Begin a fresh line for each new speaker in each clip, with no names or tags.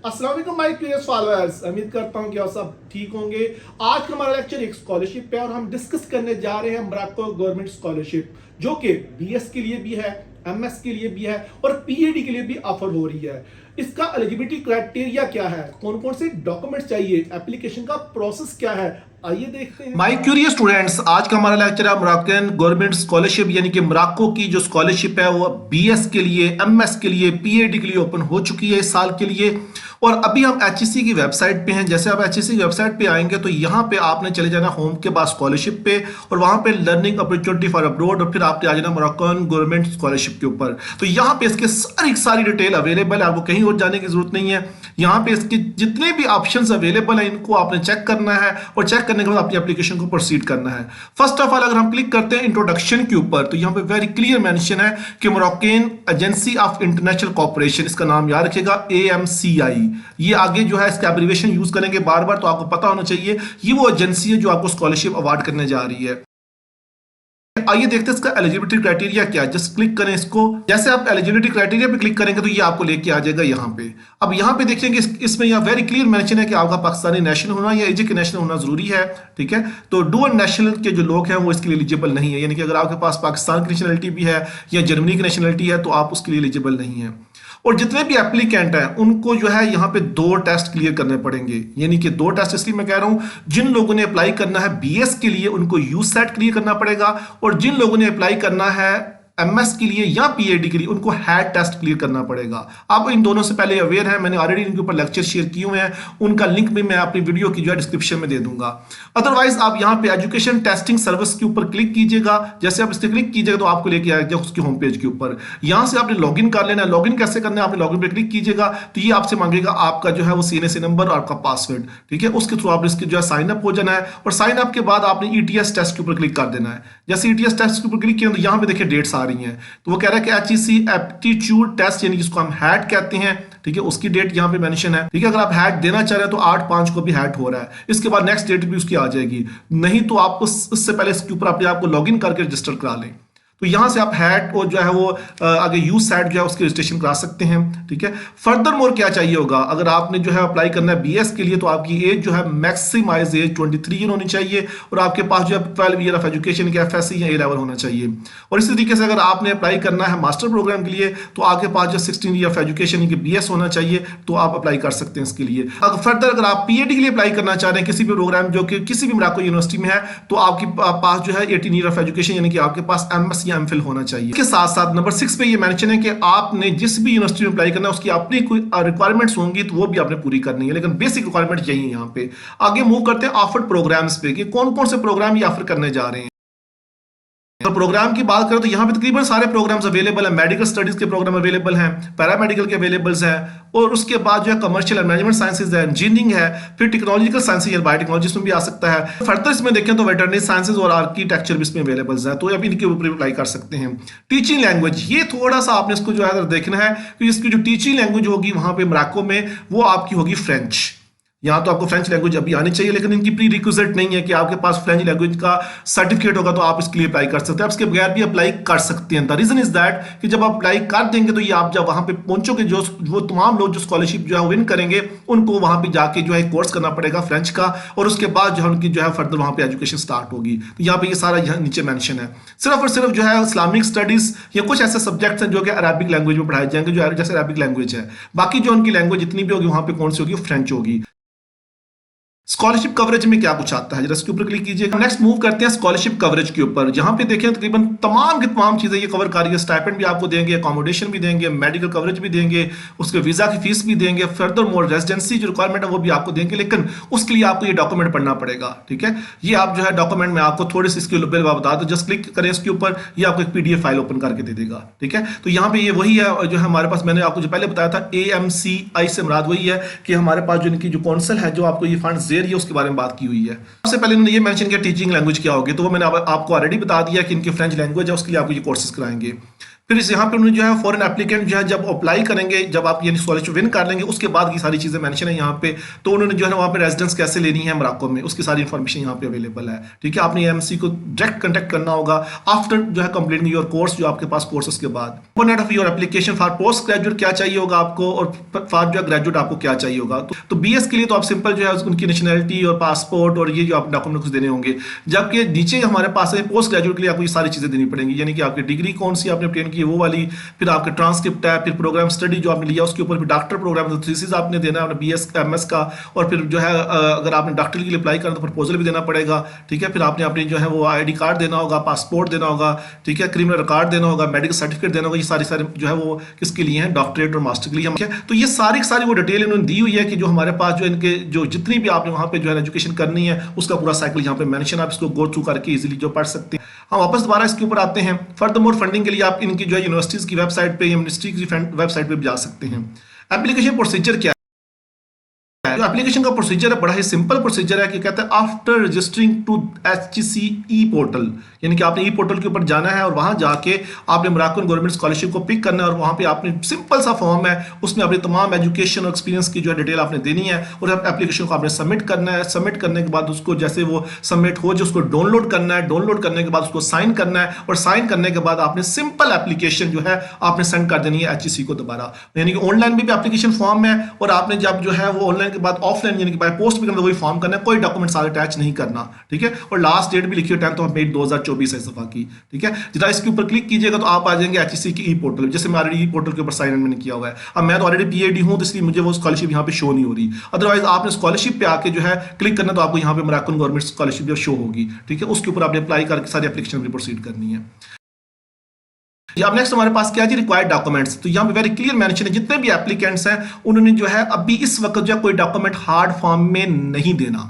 अस्सलाम वालेकुम my curious followers, उम्मीद करता हूं कि आप सब ठीक होंगे। आज का हमारा लेक्चर एक स्कॉलरशिप पे और हम डिस्कस करने जा रहे हैं मोरक्को गवर्नमेंट स्कॉलरशिप, जो कि बीएस के लिए भी है, एमएस के लिए भी है और पीएडी के लिए भी ऑफर हो रही है। इसका एलिजिबिलिटी क्राइटेरिया क्या है, कौन कौन से डॉक्यूमेंट्स चाहिए, एप्लीकेशन का प्रोसेस क्या है, आइए देखते हैं।
माय क्यूरियस स्टूडेंट्स, आज का हमारा लेक्चर है मोरक्कन गवर्नमेंट स्कॉलरशिप, यानी कि मोरक्को की जो स्कॉलरशिप है वो बीएस के लिए, एमएस के लिए, पीएडी के लिए ओपन हो चुकी है इस साल के लिए। और अभी हम एचईसी की वेबसाइट पे हैं। जैसे आप एचईसी की वेबसाइट पे आएंगे तो यहाँ पे आपने चले जाना होम के बाद स्कॉलरशिप पे और वहाँ पे लर्निंग अपॉर्चुनिटी फॉर अब्रॉड और फिर आपने आ जाना मोरक्कन गवर्नमेंट स्कॉलरशिप के ऊपर। तो यहाँ पे इसके सारी डिटेल अवेलेबल है, आपको कहीं और जाने की जरूरत नहीं है। यहाँ पे इसके जितने भी ऑप्शंस अवेलेबल हैं इनको आपने चेक करना है और चेक करने के बाद अपनी एप्लीकेशन को प्रोसीड करना है। फर्स्ट ऑफ ऑल अगर हम क्लिक करते हैं इंट्रोडक्शन के ऊपर तो यहाँ पे वेरी क्लियर मेंशन है कि Moroccan agency of international corporation, इसका नाम याद रखिएगा AMCI। ये आगे जो है इसका एब्रिविएशन यूज करेंगे बार बार, तो आपको पता होना चाहिए ये वो एजेंसी है जो आपको स्कॉलरशिप अवार्ड करने जा रही है। आइए देखते हैं इसका एलिजिबिलिटी क्राइटेरिया क्या है। जस्ट क्लिक करें इसको। जैसे आप एलिजिबिलिटी क्राइटेरिया पे क्लिक करेंगे तो ये आपको लेके आ जाएगा यहाँ पे। अब यहाँ पे देखेंगे इसमें यहाँ वेरी क्लियर मेंशन है कि आपका पाकिस्तानी नेशनल होना या इजिप्ट के नेशनल होना जरूरी है, ठीक है। तो डुअल नेशनल के जो लोग हैं वो इसके लिए एलिजिबल नहीं है, यानी कि अगर आपके पास पाकिस्तान की नेशनलिटी भी है या जर्मनी की नेशनलिटी है तो आप उसके लिए एलिजिबल नहीं है। और जितने भी एप्लीकेंट हैं उनको जो है यहाँ पे 2 टेस्ट क्लियर करने पड़ेंगे, यानी कि 2 टेस्ट इसलिए मैं कह रहा हूं, जिन लोगों ने अप्लाई करना है बीएस के लिए उनको यूसेट क्लियर करना पड़ेगा और जिन लोगों ने अप्लाई करना है एमएस के लिए या पीएडी के लिए उनको हैड टेस्ट क्लियर करना पड़ेगा। आप इन दोनों से पहले अवेयर हैं, मैंने ऑलरेडी इनके ऊपर लेक्चर शेयर किए हुए हैं, उनका लिंक भी मैं अपनी वीडियो की जो है डिस्क्रिप्शन में दे दूंगा। अदरवाइज आप यहाँ पे एजुकेशन टेस्टिंग सर्विस के ऊपर क्लिक कीजिएगा। जैसे आप इस पर क्लिक कीजिएगा तो आपको लेके आएगा उसकी होम पेज के ऊपर। यहाँ से आपने लॉगिन कर लेना है। लॉगिन कैसे करना है, आपने लॉगिन पे क्लिक कीजिएगा तो ये आपसे मांगेगा आपका जो है वो CNSA नंबर और आपका पासवर्ड, ठीक है। उसके थ्रू आपने इसके जो है साइन अप हो जाना है और साइन अप के बाद आपने ETS टेस्ट के ऊपर क्लिक कर देना है। जैसे ETS टेस्ट के ऊपर क्लिक किया तो यहाँ पे देखिए डेट्स आ रही हैं, तो वो कह रहा है कि HEC एप्टीट्यूड टेस्ट यानी जिसको हम हैट कहते हैं, ठीक है, उसकी डेट यहाँ पे मेंशन है, ठीक है। अगर आप हैट देना चाह रहे हैं तो 8/5 को भी हैट हो रहा है। इसके बाद नेक्स्ट डेट भी उसकी आ जाएगी, नहीं तो आप उससे पहले इसके ऊपर अपने आप को लॉगिन करके रजिस्टर करा लें। तो यहां से आप हैट और जो है वो आगे यूज सेट जो है उसकी रजिस्ट्रेशन करा सकते हैं, ठीक है। फर्दर मोर क्या चाहिए होगा, अगर आपने जो है अप्लाई करना है बीएस के लिए तो आपकी एज जो है मैक्सिमाइज एज 23 ईयर होनी चाहिए और आपके पास जो है 12 ईयर ऑफ एजुकेशन या FSC या A लेवल होना चाहिए। और इसी तरीके से अगर आपने अप्लाई करना है मास्टर प्रोग्राम के लिए तो आपके पास जो 16 ईयर ऑफ एजुकेशन की BS होना चाहिए, तो आप अप्लाई कर सकते हैं इसके लिए। फर्दर अगर आप पीएडी के लिए अप्लाई करना चाह रहे हैं किसी भी प्रोग्राम जो कि किसी भी मोरक्को यूनिवर्सिटी में है तो आपके पास जो है 18 ईयर ऑफ एजुकेशन यानी कि आपके पास MS या MPhil होना चाहिए। इसके साथ साथ नंबर 6 पे ये मेंशन है कि आपने जिस भी यूनिवर्सिटी में अप्लाई करना है उसकी अपनी कोई रिक्वायरमेंट्स होंगी तो वो भी आपने पूरी करनी है, लेकिन बेसिक रिक्वायरमेंट यही है। यहाँ पे आगे मूव करते हैं ऑफर्ड प्रोग्राम्स पे कि कौन कौन से प्रोग्राम ये ऑफर करने जा रहे हैं। तो प्रोग्राम की बात करें तो यहाँ पे तकरीबन सारे प्रोग्राम्स अवेलेबल हैं। मेडिकल स्टडीज के प्रोग्राम अवेलेबल हैं, पैरामेडिकल के अवेलेबल्स हैं और उसके बाद जो है कमर्शियल एंड मैनेजमेंट साइंसेज है, इंजीनियरिंग है, फिर टेक्नोलॉजिकल साइंसेज या बायोटेक्नोलॉजी में भी आ सकता है। फर्दर इसमें देखें तो वेटरनरी साइंसेज और आर्किटेक्चर भी इसमें अवेलेबल है, तो आप इनके ऊपर अप्लाई कर सकते हैं। टीचिंग लैंग्वेज, ये थोड़ा सा आपने इसको जो है देखना है कि इसकी जो टीचिंग लैंग्वेज होगी वहां पे मोरक्को में वो आपकी होगी फ्रेंच। यहाँ तो आपको फ्रेंच लैंग्वेज अभी आनी चाहिए, लेकिन इनकी प्री रिक्विजिट नहीं है कि आपके पास फ्रेंच लैंग्वेज का सर्टिफिकेट होगा तो आप इसके लिए अप्लाई कर सकते हैं। आप इसके बगैर भी अप्लाई कर सकते हैं। द रीजन इज दैट कि जब आप अप्लाई कर देंगे तो ये आप जब वहां पे पहुंचोगे जो वो तमाम लोग जो स्कॉलरशिप जो है विन करेंगे उनको वहां पे जाके जो है कोर्स करना पड़ेगा फ्रेंच का और उसके बाद जो है उनकी जो है फर्दर वहां पे एजुकेशन स्टार्ट होगी। तो यहाँ पे ये सारा यहाँ नीचे मेंशन है। सिर्फ और सिर्फ जो है इस्लामिक स्टडीज या कुछ ऐसे सब्जेक्ट्स हैं जो कि अरबिक लैंग्वेज में पढ़ाए जाएंगे, जो जैसे अरबिक लैंग्वेज है। बाकी जो उनकी लैंग्वेज जितनी भी होगी वहां पे कौन सी होगी, फ्रेंच होगी। स्कॉलरशिप कवरेज में क्या कुछ आता है जरा इसके ऊपर क्लिक कीजिएगा। नेक्स्ट मूव करते हैं स्कॉलरशिप कवरेज के ऊपर, जहां पे देखें तकरीबन तमाम की तमाम चीजें ये कवर कर रही है। स्टाइपेंड भी आपको देंगे, अकोमोडेशन भी देंगे, मेडिकल कवरेज भी देंगे, उसके वीजा की फीस भी देंगे, फर्दर मोर रेजिडेंसी जो रिक्वायरमेंट है वो भी आपको देंगे, लेकिन उसके लिए आपको ये डॉक्यूमेंट पढ़ना पड़ेगा, ठीक है। ये आप जो है डॉक्यूमेंट में आपको थोड़ी सी इसके बता दो, जस्ट क्लिक करें इसके ऊपर, ये आपको एक PDF फाइल ओपन करके दे देगा, ठीक है। तो यहाँ पे ये वही है जो हमारे पास, मैंने आपको जो पहले बताया था AMCI से मुराद वही है कि हमारे पास जो इनकी जो काउंसिल है जो आपको ये फंड दे रही है उसके बारे में बात की हुई है। सबसे पहले इन्होंने ये मेंशन किया टीचिंग लैंग्वेज क्या होगी, तो वो मैंने आपको ऑलरेडी बता दिया कि इनकी फ्रेंच लैंग्वेज है, उसके लिए आपको ये कोर्सेज कराएंगे। फिर इस यहाँ पे उन्होंने जो है फॉरेन एप्लीकेंट जो है जब अप्लाई करेंगे, जब आप यानी स्कॉलरशिप विन कर लेंगे, उसके बाद की सारी चीज़ें मेंशन है यहाँ पे। तो उन्होंने जो है वहाँ पे रेजिडेंस कैसे लेनी है मोरक्को में, उसकी सारी इन्फॉर्मेशन यहाँ पे अवेलेबल है। ठीक है, आपने एमसी को डायरेक्ट कंटेक्ट करना होगा आफ्टर जो है कंप्लीटिंग योर कोर्स, जो आपके पास कोर्सेज के बाद। Component of your application for post graduate क्या चाहिए होगा आपको, और फॉर जो है ग्रेजुएट आपको क्या चाहिए होगा। तो बीएस के लिए तो आप सिंपल जो है उनकी नेशनैलिटी और पासपोर्ट और ये जो आप डॉक्यूमेंट कुछ देने होंगे। जबकि नीचे हमारे पास है पोस्ट ग्रेजुएट के लिए आपको ये सारी चीज़ें देनी पड़ेंगी, यानी कि आपकी डिग्री कौन सी आपने obtain की है वो वाली, फिर आपके ट्रांसक्रिप्ट है, फिर प्रोग्राम स्टडी जो आपने लिया उसके ऊपर, फिर डॉक्टर प्रोग्राम थीसिस आपने देना है, आपने बीएस एमएस का, और फिर जो है अगर आपने डॉक्टर के लिए अप्लाई करना तो प्रपोजल भी देना पड़ेगा। ठीक है, फिर आपने अपनी जो है वो आईडी कार्ड देना होगा, पासपोर्ट देना होगा, ठीक है, क्रिमिनल रिकॉर्ड देना होगा, मेडिकल सर्टिफिकेट देना होगा। ये सारी जो है वो किसके लिए हैं, डॉक्टरेट और मास्टर के लिए हम। तो ये सारी वो डिटेल इन्होंने दी हुई है कि जो हमारे पास जो इनके जो जितनी भी आपने वहाँ पे जो है एजुकेशन करनी है उसका पूरा साइकिल यहाँ पे मेंशन, आप इसको गो थ्रू करके इजीली जो पढ़ सकते हैं। हम वापस दोबारा इसके ऊपर आते हैं। फर्दरमोर फंडिंग के लिए आप इनकी जो है यूनिवर्सिटीज की वेबसाइट पे या मिनिस्ट्री की वेबसाइट पे भी जा सकते हैं। एप्लीकेशन प्रोसीजर क्या है? जो एप्लीकेशन का प्रोसीजर है बड़ा ही सिंपल प्रोसीजर है कि कहते हैं after registering to HCE portal, यानी कि आपने ई पोर्टल के ऊपर जाना है और वहां जाके आपने मोरक्कन गवर्नमेंट स्कॉलरशिप को पिक करना है, और वहां पे आपने सिंपल सा फॉर्म है, उसमें अपनी तमाम एजुकेशन और एक्सपीरियंस की जो है डिटेल आपने देनी है, और एप्लीकेशन को आपने सबमिट करना है। सबमिट करने के बाद उसको जैसे वो सबमिट हो जो उसको डाउनलोड करना है, डाउनलोड करने के बाद उसको साइन करना है, और साइन करने के बाद आपने सिंपल एप्लीकेशन जो है आपने सेंड कर देनी है HCE को दोबारा। यानी कि ऑनलाइन भी एप्लीकेशन फॉर्म है, और आपने जब जो है वो ऑनलाइन के बाद ऑफलाइन यानी कि बाय पोस्ट भी करना वही फॉर्म करना है, कोई डॉक्यूमेंट सारे अटैच नहीं करना। ठीक है, और लास्ट डेट भी लिखी है 10 मई 2024 है इस दफा की। ठीक है, जरा इसके ऊपर क्लिक कीजिएगा तो आप आ जाएंगे HCE की ई पोर्टल, जैसे मैं ऑलरेडी ई पोर्टल के ऊपर साइन इन मैंने किया हुआ है। अब मैं तो ऑलरेडी PhD हूं तो इसलिए मुझे वो स्कॉलरशिप यहाँ पे शो नहीं हो रही। अदरवाइज आपने स्कॉलरशिप पे आके जो है क्लिक करना, तो आपको यहाँ पे मोरक्कन गवर्नमेंट स्कॉलरशिप जो शो होगी। ठीक है, उसके ऊपर आपने अप्लाई करके सारी एप्लीकेशन प्रोसीड करनी है। अब नेक्स्ट हमारे पास क्या है जी, रिक्वायर्ड डॉक्यूमेंट्स। तो यहाँ पे वेरी क्लियर मेंशन है, जितने भी एप्लीकेंट्स हैं उन्होंने जो है अभी इस वक्त जो है कोई डॉक्यूमेंट हार्ड फॉर्म में नहीं देना।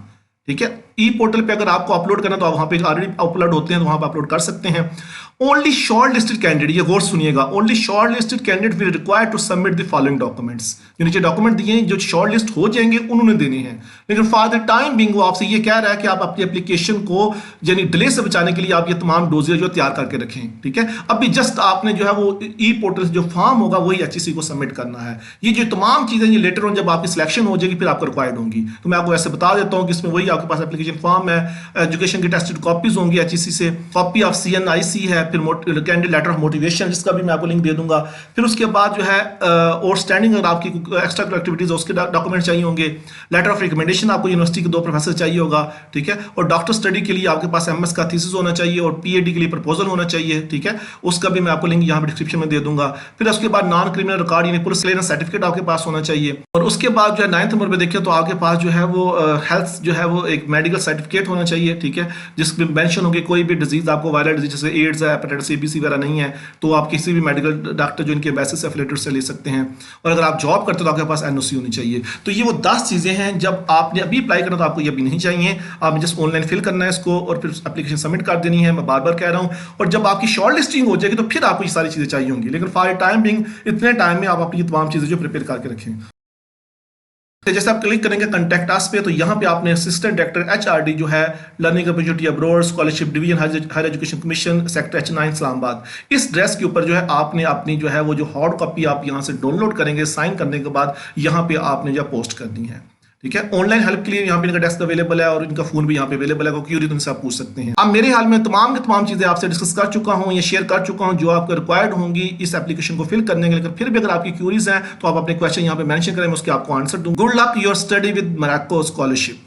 ठीक है, ई पोर्टल पे अगर आपको अपलोड करना तो आप वहां पे ऑलरेडी अपलोड होते हैं तो वहां पे अपलोड कर सकते हैं। ओनली शॉर्ट लिस्टेड कैंडिडेट, ये गौर सुनिएगा, only short listed candidate will require to submit the following documents. जो नीचे डॉक्यूमेंट दिए हैं जो शॉर्ट लिस्ट हो जाएंगे उन्होंने देने हैं, लेकिन फॉर द टाइम बिंग वो आपसे ये कह रहा है कि आप अपनी एप्लीकेशन को यानी डिले से बचाने के लिए आप ये तमाम डोजियर जो तैयार करके रखें। ठीक है, अभी जस्ट आपने जो है वो ई पोर्टल से जो फॉर्म होगा वही HCE को सबमिट करना है। ये जो तमाम चीजें ये लेटर ऑन जब आपकी सिलेक्शन हो जाएगी फिर आपको रिक्वायर्ड होंगी। तो मैं आपको ऐसे बता देता हूँ कि इसमें वही आपके पास एप्लीकेशन फॉर्म है, एजुकेशन की टेस्टेड कॉपीज होंगी HCE से, कॉपी ऑफ CNIC है, फिर कैंडिडेट लेटर ऑफ मोटिवेशन जिसका भी मैं आपको लिंक दे दूंगा। फिर उसके बाद जो है और स्टैंडिंग अगर आपकी एक्स्ट्रा एक्टिविटीज है उसके डॉक्यूमेंट चाहिए होंगे। लेटर ऑफ रिकमेंडेशन आपको यूनिवर्सिटी के 2 प्रोफेसर चाहिए होगा। ठीक है, और डॉक्टर स्टडी के लिए आपके पास MS का थीसिस होना चाहिए, और PhD के लिए प्रपोजल होना चाहिए। ठीक है, उसका भी मैं आपको लिंक यहाँ पे डिस्क्रिप्शन में दे दूंगा। फिर उसके बाद नॉन क्रिमिनल रिकॉर्ड यानी पुलिस क्लियरेंस सर्टिफिकेट आपके पास होना चाहिए, और उसके बाद जो है 9th नंबर पे देखिए तो आपके पास जो है वो हेल्थ जो है वो एक मेडिकल सर्टिफिकेट होना चाहिए। ठीक है, जिसमें मेंशन होगी कोई भी डिजीज आपको वायरल डिजीज जैसे एड्स है, हेपेटाइटिस ABC वगैरह नहीं है तो आप किसी भी मेडिकल डॉक्टर जो इनके एम्बेसी से एफिलिएटेड से ले सकते हैं, और अगर आप जॉब करते हो तो आपके पास NOC होनी चाहिए। तो ये वो 10 चीजें हैं, जब आपने अभी अप्लाई करना तो आपको ये अभी नहीं चाहिए, आपने जस्ट ऑनलाइन फिल करना है इसको और फिर एप्लीकेशन सबमिट कर देनी है। मैं बार बार कह रहा हूं, और जब आपकी शॉर्ट लिस्टिंग हो जाएगी तो फिर आपको ये सारी चीजें चाहिए होंगी, लेकिन फॉर टाइम बिंग इतने टाइम में आप अपनी तमाम चीजें जो प्रिपेयर करके रखें। तो जैसे आप क्लिक करेंगे कंटेक्ट अस पे, तो यहाँ पे आपने असिस्टेंट डायरेक्टर HRD जो है learning opportunity abroad scholarship division higher education commission sector H9 Islamabad, इस ड्रेस के ऊपर जो है आपने अपनी जो है वो जो हार्ड कॉपी आप यहाँ से डाउनलोड करेंगे, साइन करने के बाद यहाँ पे आपने जो पोस्ट करनी है। ठीक है, ऑनलाइन हेल्प के लिए यहाँ पे इनका डेस्क अवेलेबल है और इनका फोन भी यहाँ पे अवेलेबल है, क्योंकि उनसे आप पूछ सकते हैं। अब मेरे हाल में तमाम की तमाम चीजें आपसे डिस्कस कर चुका हूँ, ये शेयर कर चुका हूँ जो आपको रिक्वायर्ड होंगी इस एप्लीकेशन को फिल करने के लिए। फिर भी अगर आपकी क्यूरीज हैं तो आप अपने क्वेश्चन यहाँ पे मेंशन करें, मैं उसके आपको आंसर दूँ। Good luck your study with Morocco scholarship.